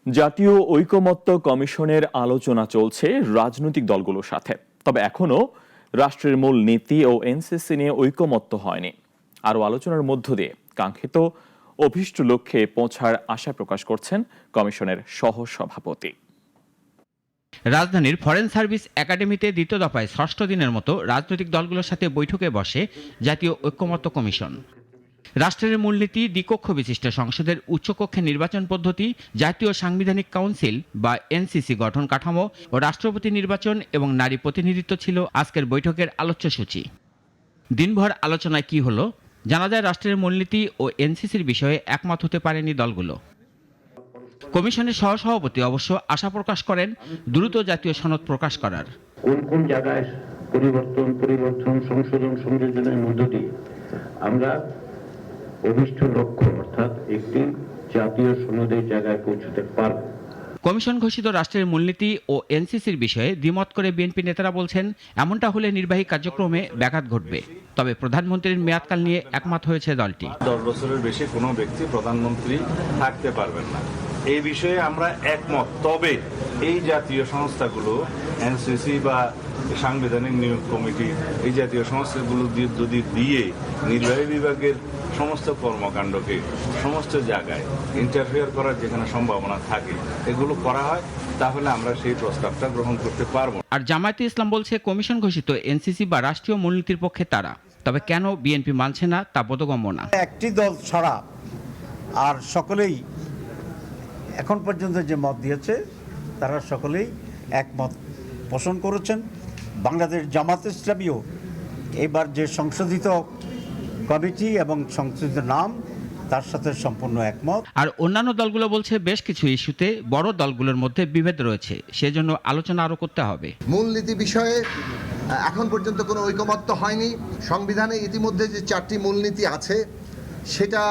জাতীয় ঐকমত্য কমিশনের আলোচনা চলছে রাজনৈতিক দলগুলোর সাথে, তবে এখনো রাষ্ট্রের মূল নীতি ও এনসিসি নিয়ে ঐকমত্য হয়নি। আরও আলোচনার মধ্য দিয়ে কাঙ্ক্ষিত অভীষ্ট লক্ষ্যে পৌঁছার আশা প্রকাশ করছেন কমিশনের সহসভাপতি। রাজধানীর ফরেন সার্ভিস একাডেমিতে দ্বিতীয় দফায় ষষ্ঠ দিনের মতো রাজনৈতিক দলগুলোর সাথে বৈঠকে বসে জাতীয় ঐকমত্য কমিশন। রাষ্ট্রের মূলনীতি, দ্বিকক্ষ বিশিষ্ট সংসদের উচ্চকক্ষে নির্বাচন পদ্ধতি, জাতীয় সাংবিধানিক কাউন্সিল বা এনসিসি গঠন কাঠামো ও রাষ্ট্রপতি নির্বাচন এবং নারী প্রতিনিধিত্ব ছিল আজকের বৈঠকের আলোচ্যসূচি। দিনভর আলোচনায় কি হলো জানা যায়, রাষ্ট্রের মূলনীতি ও এনসিসির বিষয়ে একমত হতে পারেনি দলগুলো। কমিশনের সহসভাপতি অবশ্য আশা প্রকাশ করেন দ্রুত জাতীয় সনদ প্রকাশ করার। কোন কোন জায়গায় পরিবর্তন সংযোজনের মধ্য দিয়ে আমরা অভিষ্ট লক্ষ্য অর্থাৎ একটি জাতীয় সনদের জায়গায় পৌঁছতে পারব। কমিশন ঘোষিত রাষ্ট্রের মূলনীতি ও এনসিসির বিষয়ে দ্বিমত করে বিএনপি নেতারা বলছেন, এমনটা হলে নির্বাহী কার্যক্রমে ব্যাঘাত ঘটবে। তবে প্রধানমন্ত্রীর মেয়াদকাল নিয়ে একমত হয়েছে দলটি। 10 বছরের বেশি কোনো ব্যক্তি প্রধানমন্ত্রী থাকতে পারবেন না, এই বিষয়ে আমরা একমত। তবে এই জাতীয় সংস্থাগুলো এনসিসি বা সাংবিধানিক নিয়োগ কমিটি, এই জাতীয় সংস্থাগুলো যদি দিয়ে নির্বাহী বিভাগের সমস্ত কর্মকাণ্ডকে সমস্ত জায়গায় ইন্টারফেয়ার করার যেখানে সম্ভাবনা থাকে এগুলো করা হয়, তাহলে আমরা সেই প্রস্তাবটা গ্রহণ করতে পারবো। আর জামায়াতে ইসলাম বলছে, কমিশন ঘোষিত এনসিসি বা রাষ্ট্রীয় মূলনীতির পক্ষে তারা। তবে কেন বিএনপি মানছে না তা বোধগম্য না। একটি দল ছাড়া আর সকলেই এখন পর্যন্ত যে মত দিয়েছে তারা সকলেই একমত পোষণ করেছেন। বাংলাদেশ জামাত ইসলামীও এবার যে সংশোধিত কমিটি এবং সংশোধিত নাম তার সাথে সম্পূর্ণ একমত। আর অন্যান্য দলগুলো বলছে, বেশ কিছু ইস্যুতে বড় দলগুলোর মধ্যে বিভেদ রয়েছে, সেজন্য আলোচনা আরও করতে হবে। মূলনীতি বিষয়ে এখন পর্যন্ত কোনো ঐকমত্য হয়নি। সংবিধানে ইতিমধ্যে যে 4টি মূলনীতি আছে সেটা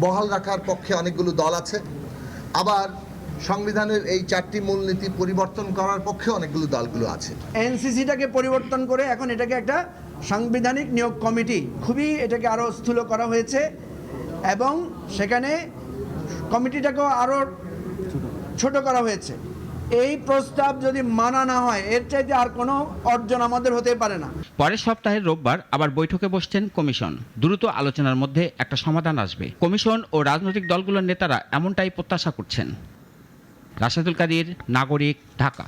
বহাল রাখার পক্ষে অনেকগুলো দল আছে, আবার সংবিধানের এই 4টি মূলনীতি পরিবর্তন করার পক্ষে অনেকগুলো দলগুলো আছে। এনসিসিটাকে পরিবর্তন করে এখন এটাকে একটা সাংবিধানিক নিয়োগ কমিটি, খুবই এটাকে আরও স্থূল করা হয়েছে এবং সেখানে কমিটিটাকেও আরও ছোট করা হয়েছে। এই প্রস্তাব যদি মানা না হয় এর চাইতে আর কোনো অর্জন আমাদের হতে পারে না। পরের সপ্তাহের রোববার আবার বৈঠকে বসছেন কমিশন। দ্রুত আলোচনার মধ্যে একটা সমাধান আসবে। কমিশন ও রাজনৈতিক দলগুলোর নেতারা এমনটাই প্রত্যাশা করছেন। রাশেদুল কাদির, নাগরিক, ঢাকা।